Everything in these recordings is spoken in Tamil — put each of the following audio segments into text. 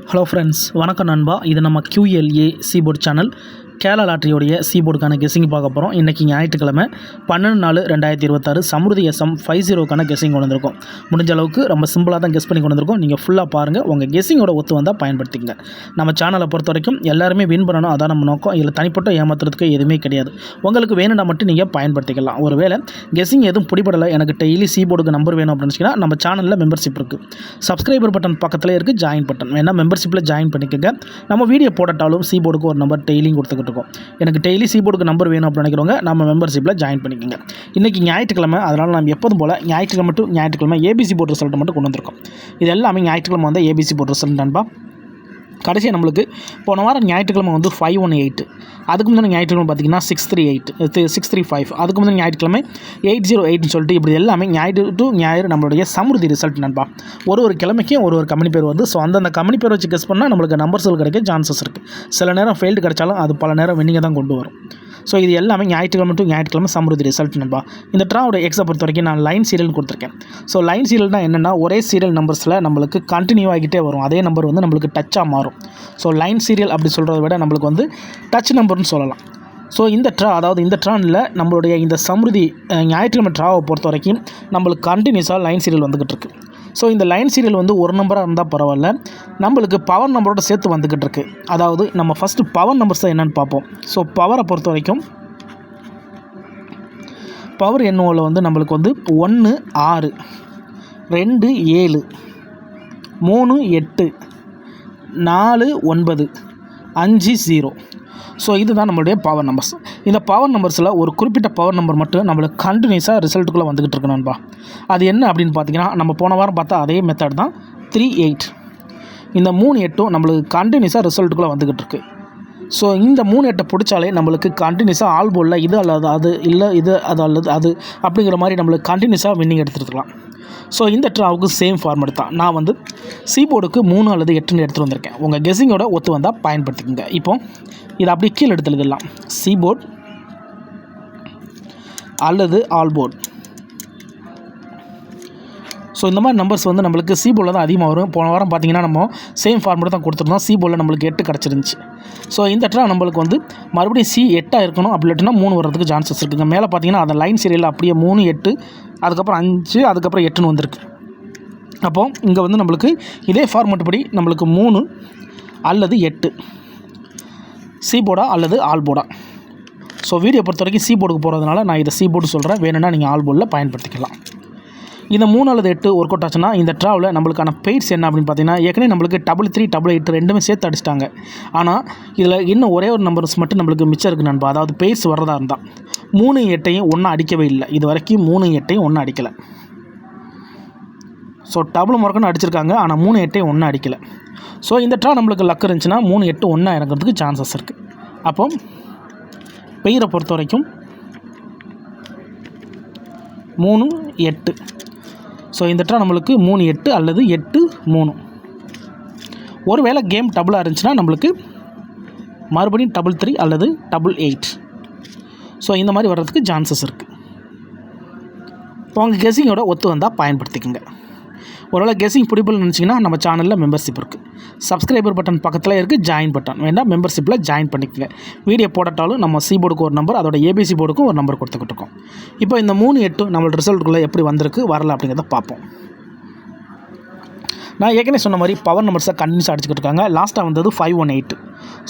ஹலோ ஃப்ரெண்ட்ஸ், வணக்கம் நண்பா. இது நம்ம QLA சீபோர்ட் சேனல். கேரளா லாட்டரியோடைய சீபோர்டுக்கான கெஸிங் பார்க்க போகிறோம். இன்றைக்கி ஞாயிற்றுக்கிழமை 12/4/2026 சமுருதி SM 50க்கான கெஸிங் கொண்டு வந்திருக்கோம். முடிஞ்ச அளவுக்கு ரொம்ப சிம்பிளாக தான் கெஸ் பண்ணி கொண்டு வந்திருக்கோம். நீங்கள் ஃபுல்லாக பாருங்கள், உங்கள் கெஸிங்கோட ஒத்து வந்தால் பயன்படுத்திக்கங்க. நம்ம சேனலை பொறுத்த வரைக்கும் எல்லாருமே வின் பண்ணணும், அதான் நம்ம நோக்கம். இதில் தனிப்பட்ட ஏமாத்துறதுக்கு எதுவுமே கிடையாது. உங்களுக்கு வேணும்னா மட்டும் நீங்கள் பயன்படுத்திக்கலாம். ஒருவேளை கெஸிங் எதுவும் பிடிபடலை, எனக்கு டெய்லி சீபோர்டுக்கு நம்பர் வேணும் அப்படின்னு வச்சிங்கன்னா நம்ம சேனலில் மெம்பர்ஷிப் இருக்குது. சப்ஸ்கிரைபர் பட்டன் பக்கத்தில் இருக்குது, ஜாயின் பட்டன் வேணால் மெம்பர்ஷிப்பில் ஜாயின் பண்ணிக்கோங்க. நம்ம வீடியோ போட்டாலும் சீபோர்டுக்கு ஒரு நம்பர் டெய்லியும் கொடுத்துக்கிட்டு இருக்கோம். எனக்கு டெய்லி சீபோர்டுக்கு நம்பர் வேணும் அப்படின்னு நினைக்கிறவங்க நம்ம மெம்பர்ஷிப்பில் ஜாயின் பண்ணிக்கோங்க. இன்றைக்கி ஞாயிற்றுக்கிழமை, அதனால் நம்ம எப்போதும் போல் ஞாயிற்றுக்கிழமை டு ஞாயிற்றுக்கிழமை ஏபிசி போர்டு ரிசல்ட் மட்டும் கொண்டு வந்திருக்கோம். இது எல்லாமே ஞாயிற்றுக்கிழமை வந்து ஏபிசி போர்டு ரிசல்ட் நண்பா. கடைசியாக நம்மளுக்கு போன வாரம் ஞாயிற்றுக்கிழமை வந்து 518, அதுக்கு முன்னாடி ஞாயிற்றுக்கிழமை பார்த்திங்கன்னா 638, 635, அதுக்கு முன்னாடி ஞாயிற்றுக்கிழமை 808ன்னு சொல்லிட்டு இப்படி எல்லாமே ஞாயிறு டு ஞாயிறு நம்மளுடைய சமுருதி ரிசல்ட் நண்பா. ஒரு கிழமைக்கும் ஒரு கம்பெனி பேர் வருது. ஸோ அந்தந்த கம்பெனி பேர் வச்சு கெஸ் பண்ணால் நம்மளுக்கு நம்பர்ஸ்கள் கிடைக்க சான்சஸ் இருக்குது. சில நேரம் ஃபெயில்டு கிடைச்சாலும் அது பல நேரம் வின்னிங்கை தான் கொண்டு வரும். ஸோ இது எல்லாமே ஞாயிற்றுக்கிழமை டு ஞாயிற்றுக்கிழமை சமுருதி ரிசல்ட் நண்பா. இந்த ட்ராவோட எக்ஸை பொறுத்த வரைக்கும் நான் லைன் சீரியல் கொடுத்துருக்கேன். ஸோ லைன் சீரியல்னால் என்னென்னா, ஒரே சீரியல் நம்பர்ஸில் நம்மளுக்கு கண்டினியூ ஆகிட்டே வரும். அதே நம்பர் வந்து நம்மளுக்கு டச்சாக மாறும். ஸோ லைன் சீரியல் அப்படி சொல்கிறத விட நம்மளுக்கு வந்து டச் நம்பர்னு சொல்லலாம். ஸோ இந்த இந்த ட்ரானில் நம்மளுடைய இந்த சமுருதி ஞாயிற்றுக்கிழமை ட்ராவை பொறுத்த வரைக்கும் நம்மளுக்கு கண்டினியூஸாக லைன் சீரியல் வந்துக்கிட்டு இருக்குது. ஸோ இந்த லைன் சீரியல் வந்து ஒரு நம்பராக இருந்தால் பரவாயில்ல, நம்மளுக்கு பவர் நம்பரோட சேர்த்து வந்துக்கிட்டு இருக்குது. அதாவது நம்ம ஃபஸ்ட்டு பவர் நம்பர்ஸ் தான் என்னென்னு பார்ப்போம். ஸோ பவரை பொறுத்த வரைக்கும் பவர் எண்ணில் வந்து நம்மளுக்கு வந்து 1 6, 2 7, 3 8, 4 9, 5 0. ஸோ இதுதான் நம்மளுடைய பவர் நம்பர்ஸ். இந்த பவர் நம்பர்ஸில் ஒரு குறிப்பிட்ட பவர் நம்பர் மட்டும் நம்மளுக்கு கண்டினியூஸாக ரிசல்ட்டுக்குள்ளே வந்துக்கிட்டு இருக்கு நண்பா. அது என்ன அப்படின்னு பார்த்தீங்கன்னா, நம்ம போன வாரம் பார்த்தா அதே மெத்தட் தான். 3 8, இந்த 3 8ம் நம்மளுக்கு கண்டினியூஸாக ரிசல்ட்டுக்குள்ளே வந்துக்கிட்டு இருக்குது. ஸோ இந்த 3 8 பிடிச்சாலே நம்மளுக்கு கண்டினியூஸாக ஆல் போர்டில் இது அல்லது அது, இல்லை இது அது அல்லது அது அப்படிங்கிற மாதிரி நம்மளுக்கு கண்டினியூஸாக வின்னிங் எடுத்துருக்கலாம். ஸோ இந்த ட்ராவுக்கு சேம் ஃபார்மேட் தான். நான் வந்து சீபோர்டுக்கு 3 அல்லது 8ன்னு எடுத்துகிட்டு வந்திருக்கேன். உங்கள் கெஸிங்கோட ஒத்து வந்தால் பயன்படுத்திக்கோங்க. இப்போ இதை அப்படியே கீழே எடுத்து எழுதிடலாம். சீபோர்ட் அல்லது ஆல் போர்ட். ஸோ இந்த மாதிரி நம்பர்ஸ் வந்து நம்மளுக்கு சீபோர்டில் தான் அதிகமாக வரும். போன வாரம் பார்த்திங்கன்னா நம்ம சேம் ஃபார்மேட் தான் கொடுத்துருந்தோம். சீபோர்டில் நம்மளுக்கு 8 கிடச்சிருந்துச்சு. ஸோ இந்த ட்ரா நம்மளுக்கு வந்து மறுபடியும் C8 இருக்கணும். அப்படி இல்லைன்னா 3 வர்றதுக்கு சான்சஸ் இருக்குங்க. மேலே பார்த்திங்கன்னா அந்த லைன் சீரியலில் அப்படியே 3 8, அதுக்கப்புறம் 5, அதுக்கப்புறம் 8ன்னு வந்திருக்கு. அப்போது இங்கே வந்து நம்மளுக்கு இதே ஃபார்மேட் படி நம்மளுக்கு 3 அல்லது 8 சீபோர்டா அல்லது ஆல் போர்டா. ஸோ வீடியோ பொறுத்த வரைக்கும் சீபோர்டுக்கு போகிறதுனால நான் இதை சீபோர்டு சொல்கிறேன். வேணும்னா நீங்கள் ஆல் போர்டில் பயன்படுத்திக்கலாம். இந்த 3 அல்லது 8 ஒர்க் அவுட் ஆச்சுன்னா இந்த ட்ராவில் நம்மளுக்கான பெய்ட்ஸ் என்ன அப்படின்னு பார்த்தீங்கன்னா, ஏற்கனவே நம்மளுக்கு 3 3 8 ரெண்டுமே சேர்த்து அடிச்சிட்டாங்க. ஆனால் இதில் இன்னும் ஒரே ஒரு நம்பர்ஸ் மட்டும் நம்மளுக்கு மிச்சம் இருக்குது நண்பா. அதாவது பெய்ட்ஸ் வர்றதா இருந்தால் 3 8ஐயும் ஒன்றா அடிக்கவே இல்லை. இது வரைக்கும் 3 8ஐயும் ஒன்றா அடிக்கலை. ஸோ டபுள் மார்க்குன்னு அடிச்சிருக்காங்க, ஆனால் 3 8ஐயும் ஒன்றா அடிக்கலை. ஸோ இந்த ட்ரா நம்மளுக்கு லக் இருந்துச்சுன்னா 3 8 ஒன்றா இறங்கிறதுக்கு சான்சஸ் இருக்குது. அப்போ பெயரை பொறுத்த வரைக்கும் 3 8. ஸோ இந்த ட்ரா நம்மளுக்கு 3 8 அல்லது 8 3. ஒரு வேளை கேம் டபுளாக இருந்துச்சுன்னா நம்மளுக்கு மறுபடியும் 3 3 அல்லது 8. ஸோ இந்த மாதிரி வர்றதுக்கு சான்சஸ் இருக்குது. உங்கள் கெஸிங்கோட ஒத்து வந்தால் பயன்படுத்திக்கோங்க. ஒருவேளை கெஸிங் பிடிப்புன்னு நினச்சிங்கன்னா நம்ம சேனலில் மெம்பர்ஷிப் இருக்குது. சப்ஸ்கிரைபர் பட்டன் பக்கத்தில் இருக்குது, ஜாயின் பட்டன் வேண்டாம் மெம்பர்ஷிப்பில் ஜாயின் பண்ணிக்கோங்க. வீடியோ போட்டாலும் நம்ம சீபோர்டுக்கு ஒரு நம்பர், அதோட ஏபிசி போர்டுக்கும் ஒரு நம்பர் கொடுத்துக்கிட்டு இருக்கோம். இப்போ இந்த 3 8 நம்மளோட ரிசல்ட்டுக்குள்ளே எப்படி வந்திருக்கு வரல அப்படிங்கிறத பார்ப்போம். நான் ஏற்கனவே சொன்ன மாதிரி பவர் நம்பர்ஸை கண்டினியூஸாக அடிச்சுக்கிட்டு இருக்காங்க. லாஸ்ட்டாக வந்தது 518.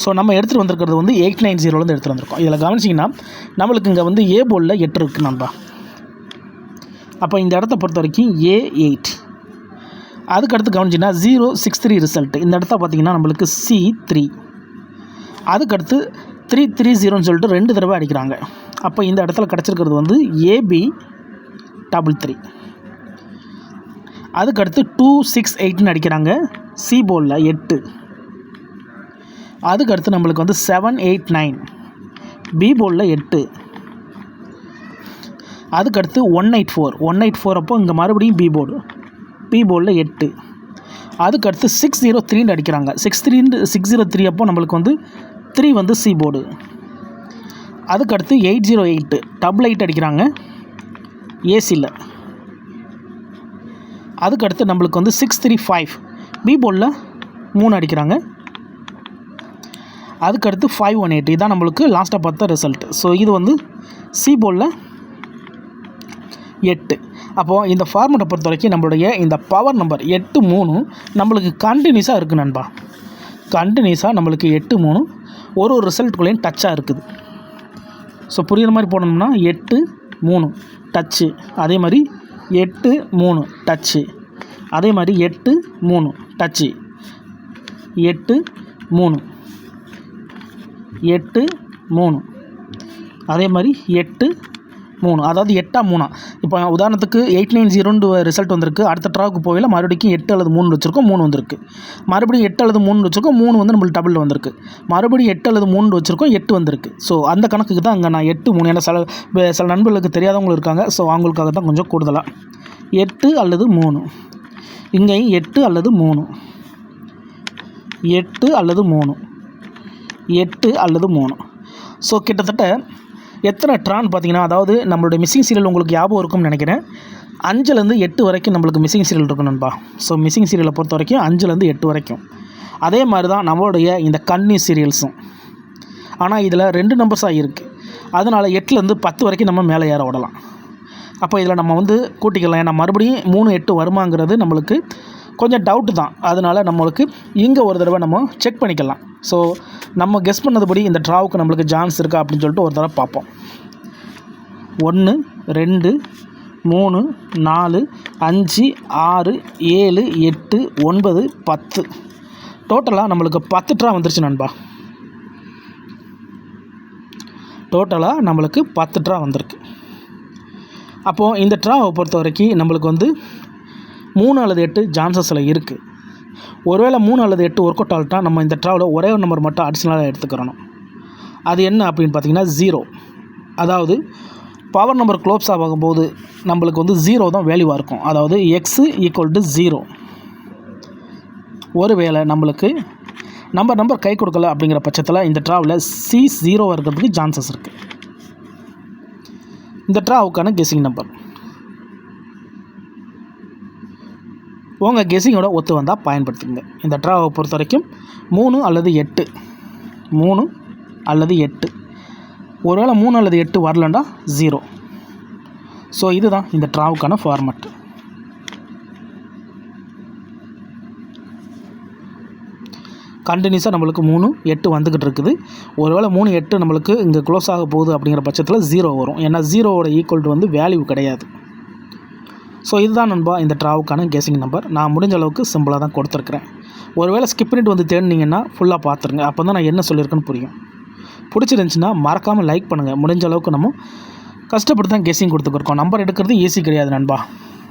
ஸோ நம்ம எடுத்துகிட்டு வந்திருக்கிறது வந்து 890 எடுத்துகிட்டு வந்திருக்கோம். இதில் கவனிச்சிங்கன்னா நம்மளுக்கு இங்கே வந்து ஏ போர்டில் 8 இருக்குது நண்பா. அப்போ இந்த இடத்த பொறுத்த வரைக்கும் A8. அதுக்கடுத்து கவனிச்சிங்கன்னா 063 ரிசல்ட்டு. இந்த இடத்த பார்த்திங்கன்னா நம்மளுக்கு C3. அதுக்கடுத்து 330ன்னு சொல்லிட்டு 2 தடவை அடிக்கிறாங்க. அப்போ இந்த இடத்துல கிடச்சிருக்கிறது வந்து AB33. அதுக்கடுத்து 268ன்னு அடிக்கிறாங்க C போர்டில் 8. அதுக்கடுத்து நம்மளுக்கு வந்து 789 B போர்டில் 8. அதுக்கடுத்து 184 அப்போ இங்கே மறுபடியும் B போர்டில் 8. அதுக்கடுத்து 603ன்னு அடிக்கிறாங்க. 603 அப்போ நம்மளுக்கு வந்து 3 வந்து C போர்டு. அதுக்கடுத்து 808 8 அடிக்கிறாங்க ஏசியில். அதுக்கடுத்து நம்மளுக்கு வந்து 635 B போர்டில் 3 அடிக்கிறாங்க. அதுக்கடுத்து 518 இதான் நம்மளுக்கு லாஸ்ட்டாக பார்த்த ரிசல்ட். ஸோ இது வந்து சி போர்டில் 8. அப்போது இந்த ஃபார்மெட்டை பொறுத்த வரைக்கும் நம்மளுடைய இந்த பவர் நம்பர் 8-3 நம்மளுக்கு கண்டினியூஸாக இருக்குது நண்பா. கண்டினியூஸாக நம்மளுக்கு 8-3 ஒரு ரிசல்ட்டுக்குள்ளேயும் டச்சாக இருக்குது. ஸோ புரிகிற மாதிரி போடணும்னா 8-3 டச்சு, அதே மாதிரி 8-3 டச்சு, அதே மாதிரி 8-3 டச்சு, 8-3 8-3 அதே மாதிரி 8-3, அதாவது 8-3. இப்போ உதாரணத்துக்கு 890 ரிசல்ட் வந்திருக்கு. அடுத்த ட்ராவுக்கு போகல மறுபடியும் 8 அல்லது 3 வச்சுருக்கோம், 3 வந்திருக்கு. மறுபடியும் 8 அல்லது 3 வச்சுருக்கோம், 3 வந்து நம்மளுக்கு டபுள் வந்திருக்கு. மறுபடியும் 8 அல்லது 3 வச்சுருக்கோம், 8 வந்திருக்கு. ஸோ அந்த கணக்குக்கு தான் அங்கே நான் 8-3, ஏன்னா சில நண்பர்களுக்கு தெரியாதவங்களும் இருக்காங்க. ஸோ அவங்களுக்காக தான் கொஞ்சம் கூடுதலாக 8 அல்லது 3, இங்கேயும் 8 அல்லது 3, 8 அல்லது 3, 8 அல்லது 3. ஸோ கிட்டத்தட்ட எத்தனை ட்ரான் பார்த்தீங்கன்னா, அதாவது நம்மளுடைய மிஸ்ஸிங் சீரியல் உங்களுக்கு ஞாபகம் இருக்கும்னு நினைக்கிறேன். 5லேருந்து 8 வரைக்கும் நம்மளுக்கு மிஸ்ஸிங் சீரியல் இருக்கும் நண்பா. ஸோ மிஸ்ஸிங் சீரியலை பொறுத்த வரைக்கும் 5லேருந்து 8 வரைக்கும். அதே மாதிரி தான் நம்மளுடைய இந்த கன்னி சீரியல்ஸும். ஆனால் இதில் 2 நம்பர்ஸாக இருக்குது. அதனால் 8லேருந்து 10 வரைக்கும் நம்ம மேலே ஏற விடலாம். அப்போ இதில் நம்ம வந்து கூட்டிக்கலாம். ஏன்னா மறுபடியும் 3-8 வருமாங்கிறது நம்மளுக்கு கொஞ்சம் டவுட்டு தான். அதனால் நம்மளுக்கு இங்கே ஒரு தடவை நம்ம செக் பண்ணிக்கலாம். ஸோ நம்ம கெஸ் பண்ணதுபடி இந்த ட்ராவுக்கு நம்மளுக்கு சான்ஸ் இருக்கா அப்படின்னு சொல்லிட்டு ஒரு தடவை பார்ப்போம். 1 2 3 4 5 6 7 8 9 10 டோட்டலாக நம்மளுக்கு 10 ட்ரா வந்துருச்சு நண்பா. டோட்டலாக நம்மளுக்கு 10 ட்ரா வந்திருக்கு. அப்போது இந்த ட்ராவை பொறுத்த வரைக்கும் நம்மளுக்கு வந்து 3 அல்லது 8 சான்சஸில் இருக்குது. ஒருவேளை 3 அல்லது 8 ஒர்க் அவுட் ஆகிட்டா நம்ம இந்த ட்ராவில் ஒரே ஒரு நம்பர் மட்டும் அடிஷ்னலாக எடுத்துக்கிறணும். அது என்ன அப்படின்னு பார்த்தீங்கன்னா 0. அதாவது பவர் நம்பர் க்ளோஸ் ஆகும்போது நம்மளுக்கு வந்து 0 தான் வேல்யூவாக இருக்கும். அதாவது x = 0. ஒருவேளை நம்மளுக்கு நம்பர் கை கொடுக்கல அப்படிங்கிற பட்சத்தில் இந்த ட்ராவில் C 0 இருக்கிறதுக்கு சான்சஸ் இருக்குது. இந்த ட்ராவுக்கான கெஸ்ஸிங் நம்பர் உங்கள் கெஸ்ஸிங்கோட ஒத்து வந்தால் பயன்படுத்திங்க. இந்த ட்ராவை பொறுத்த வரைக்கும் 3 அல்லது 8, 3 அல்லது 8. ஒருவேளை 3 அல்லது 8 வரலன்னா 0. ஸோ இதுதான் இந்த ட்ராவுக்கான ஃபார்மட். கண்டினியூஸாக நம்மளுக்கு 3 8 வந்துக்கிட்டு இருக்குது. ஒருவேளை 3 8 நம்மளுக்கு இங்கே க்ளோஸ் ஆக போகுது அப்படிங்கிற பட்சத்தில் 0 வரும். ஏன்னா 0வோட ஈக்குவல் வந்து வேல்யூ கிடையாது. ஸோ இதுதான் நண்பா இந்த ட்ராவுக்கான கெஸ்ஸிங் நம்பர். நான் முடிஞ்ச அளவுக்கு சிம்பிளாக தான் கொடுத்துருக்குறேன். ஒருவேளை ஸ்கிப் பண்ணிட்டு வந்து தேடினீங்கன்னா ஃபுல்லாக பார்த்துருங்க. அப்போ தான் நான் என்ன சொல்லியிருக்கேன்னு புரியும். பிடிச்சிருந்துச்சின்னா மறக்காமல் லைக் பண்ணுங்கள். முடிஞ்ச அளவுக்கு நம்ம கஷ்டப்பட்டு தான் கெஸ்ஸிங் கொடுத்துருக்கோம். நம்பர் எடுக்கிறது ஈஸி கிடையாது நண்பா.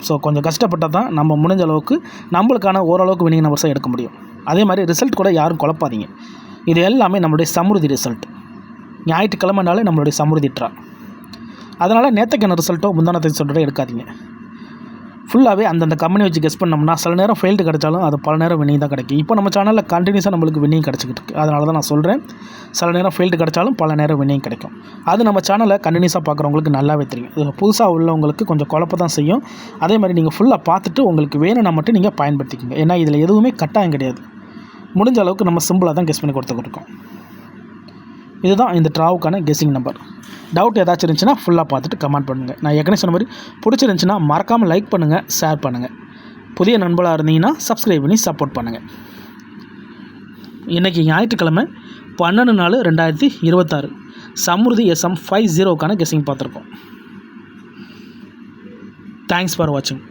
ஸோ கொஞ்சம் கஷ்டப்பட்டால் தான் நம்ம முடிஞ்ச அளவுக்கு நம்மளுக்கான ஓரளவுக்கு வினிங் நம்பர்ஸாக எடுக்க முடியும். அதே மாதிரி ரிசல்ட் கூட யாரும் குழப்பாதீங்க. இது எல்லாமே நம்மளுடைய சமுருதி ரிசல்ட். ஞாயிற்றுக்கிழமைனாலே நம்மளுடைய சமுருதி ட்ரா. அதனால் நேற்றுக்கான ரிசல்ட்டோ முந்தானத்தை ரிசல்ட்டோ எடுக்காதீங்க. ஃபுல்லாகவே அந்தந்த கம்பெனி வச்சு கெஸ் பண்ணோம்னா சில நேரம் ஃபெயில்டு கிடைச்சாலும் அது பல நேரம் வினிங் தான் கிடைக்கும். இப்போ நம்ம சேனலில் கண்டினியூஸாக நம்மளுக்கு வினிங் கிடச்சிக்கிட்டு இருக்குது. அதனால தான் நான் சொல்கிறேன், சில நேரம் ஃபெயில்டு கிடைச்சாலும் பல நேரம் வினிங் கிடைக்கும். அது நம்ம சேனலை கண்டினியூஸாக பார்க்குறவங்களுக்கு நல்லாவே தெரியும். இது புதுசாக உள்ளவங்களுக்கு கொஞ்சம் குழப்பம் தான் செய்யும். அதே மாதிரி நீங்கள் ஃபுல்லாக பார்த்துட்டு உங்களுக்கு வேணும்னா மட்டும் நீங்கள் பயன்படுத்திக்கோங்க. ஏன்னா இதில் எதுவுமே கட்டாயம் கிடையாது. முடிஞ்ச அளவுக்கு நம்ம சிம்பிளாக தான் கெஸ் பண்ணி கொடுத்துருக்கோம். இதுதான் இந்த ட்ராவுக்கான கெஸ்ஸிங் நம்பர். டவுட் ஏதாச்சும் இருந்துச்சுன்னா ஃபுல்லாக பார்த்துட்டு கமெண்ட் பண்ணுங்கள். நான் ஏற்கனவே சொன்ன மாதிரி பிடிச்சிருந்துச்சின்னா மறக்காமல் லைக் பண்ணுங்கள், ஷேர் பண்ணுங்கள். புதிய நண்பர்களாக இருந்தீங்கன்னா சப்ஸ்கிரைப் பண்ணி சப்போர்ட் பண்ணுங்கள். இன்றைக்கி ஞாயிற்றுக்கிழமை 12/4/2026 சமுருதி SM 50க்கான கெஸ்ஸிங் பார்த்துருக்கோம். தேங்க்ஸ் ஃபார் வாட்சிங்.